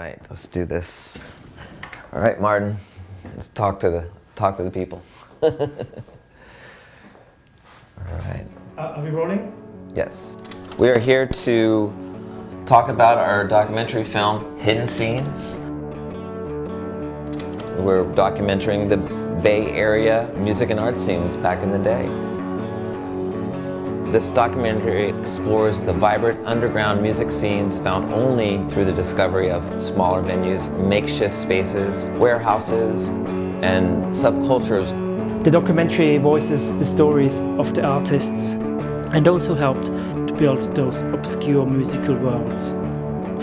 right, let's do this. All right, Martin, let's talk to the people. All right. Are we rolling? Yes. We are here to talk about our documentary film, Hidden Scenes. We're documenting the Bay Area music and art scenes back in the day. This documentary explores the vibrant underground music scenes found only through the discovery of smaller venues, makeshift spaces, warehouses, and subcultures. The documentary voices the stories of the artists and those who helped to build those obscure musical worlds,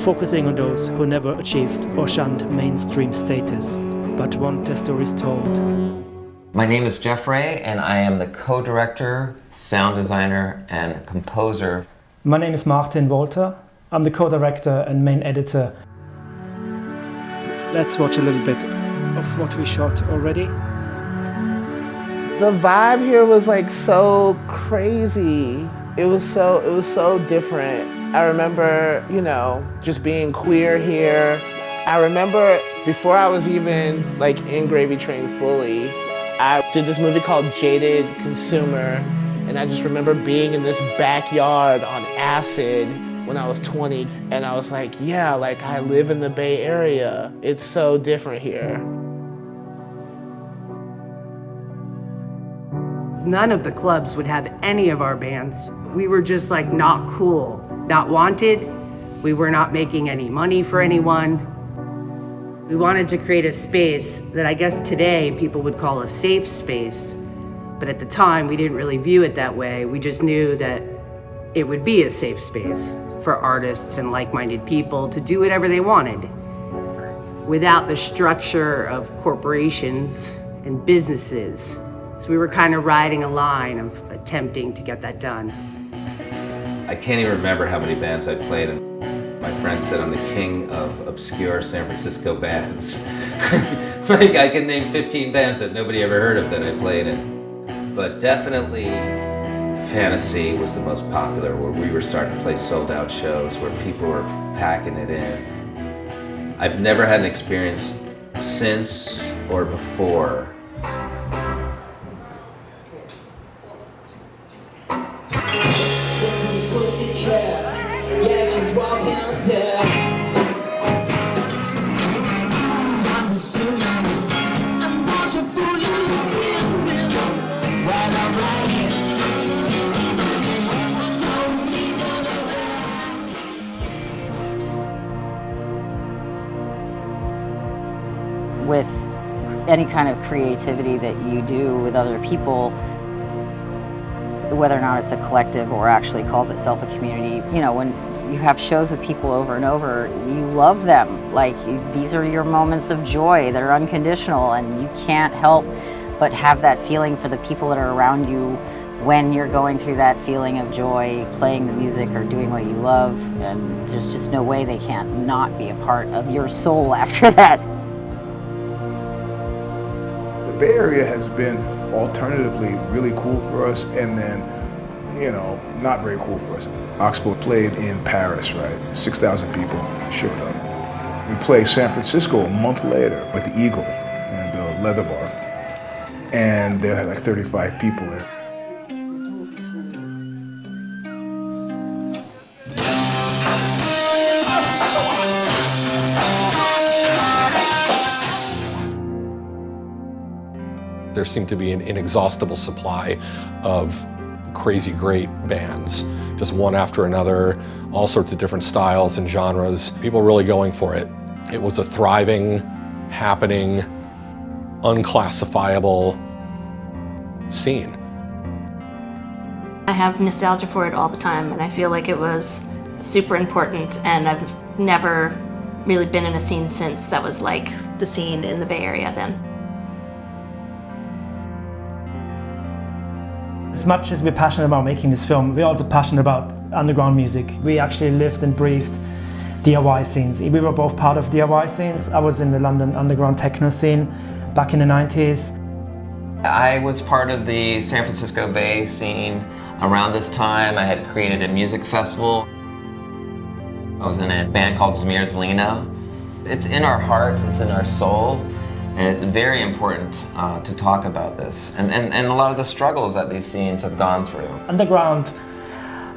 focusing on those who never achieved or shunned mainstream status, but want their stories told. My name is Jeff Ray, and I am the co-director, sound designer, and composer. My name is Martin Walter. I'm the co-director and main editor. Let's watch a little bit of what we shot already. The vibe here was like so crazy. It was so different. I remember, just being queer here. I remember before I was even like in Gravy Train fully, I did this movie called Jaded Consumer, and I just remember being in this backyard on acid when I was 20, and I was like, yeah, like I live in the Bay Area. It's so different here. None of the clubs would have any of our bands. We were just like not cool, not wanted. We were not making any money for anyone. We wanted to create a space that I guess today people would call a safe space. But at the time, we didn't really view it that way. We just knew that it would be a safe space for artists and like-minded people to do whatever they wanted without the structure of corporations and businesses. So we were kind of riding a line of attempting to get that done. I can't even remember how many bands I played in. My friend said I'm the king of obscure San Francisco bands. Like I can name 15 bands that nobody ever heard of that I played in. But definitely Fantasy was the most popular, where we were starting to play sold out shows, where people were packing it in. I've never had an experience since or before. With any kind of creativity that you do with other people, whether or not it's a collective or actually calls itself a community, when you have shows with people over and over, you love them. Like, these are your moments of joy that are unconditional, and you can't help but have that feeling for the people that are around you when you're going through that feeling of joy, playing the music or doing what you love, and there's just no way they can't not be a part of your soul after that. The Bay Area has been alternatively really cool for us, and then, not very cool for us. Oxbow played in Paris, right? 6,000 people showed up. We played San Francisco a month later with the Eagle and the Leather Bar, and there had like 35 people there. There seemed to be an inexhaustible supply of crazy great bands, just one after another, all sorts of different styles and genres, people really going for it. It was a thriving, happening, unclassifiable scene. I have nostalgia for it all the time, and I feel like it was super important, and I've never really been in a scene since that was like the scene in the Bay Area then. As much as we're passionate about making this film, we're also passionate about underground music. We actually lived and breathed DIY scenes. We were both part of DIY scenes. I was in the London underground techno scene back in the 90s. I was part of the San Francisco Bay scene around this time. I had created a music festival. I was in a band called Zmierzlino. It's in our hearts, it's in our soul, and it's very important to talk about this and a lot of the struggles that these scenes have gone through. Underground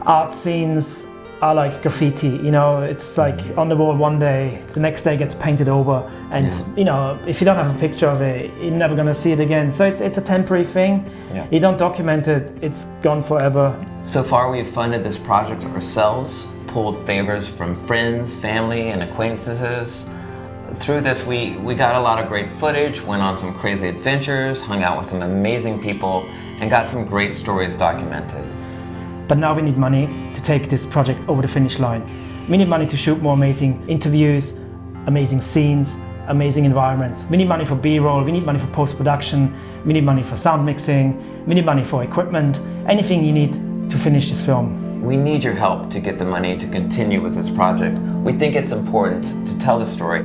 art scenes are like graffiti, you know, it's like on the wall one day, the next day gets painted over, and you know, if you don't have a picture of it, you're never gonna see it again. So it's a temporary thing. You don't document it, it's gone forever. So far we've funded this project ourselves, pulled favors from friends, family, and acquaintances. Through this we got a lot of great footage, went on some crazy adventures, hung out with some amazing people, and got some great stories documented. But now we need money to take this project over the finish line. We need money to shoot more amazing interviews, amazing scenes, amazing environments. We need money for B-roll, we need money for post-production, we need money for sound mixing, we need money for equipment, anything you need to finish this film. We need your help to get the money to continue with this project. We think it's important to tell the story.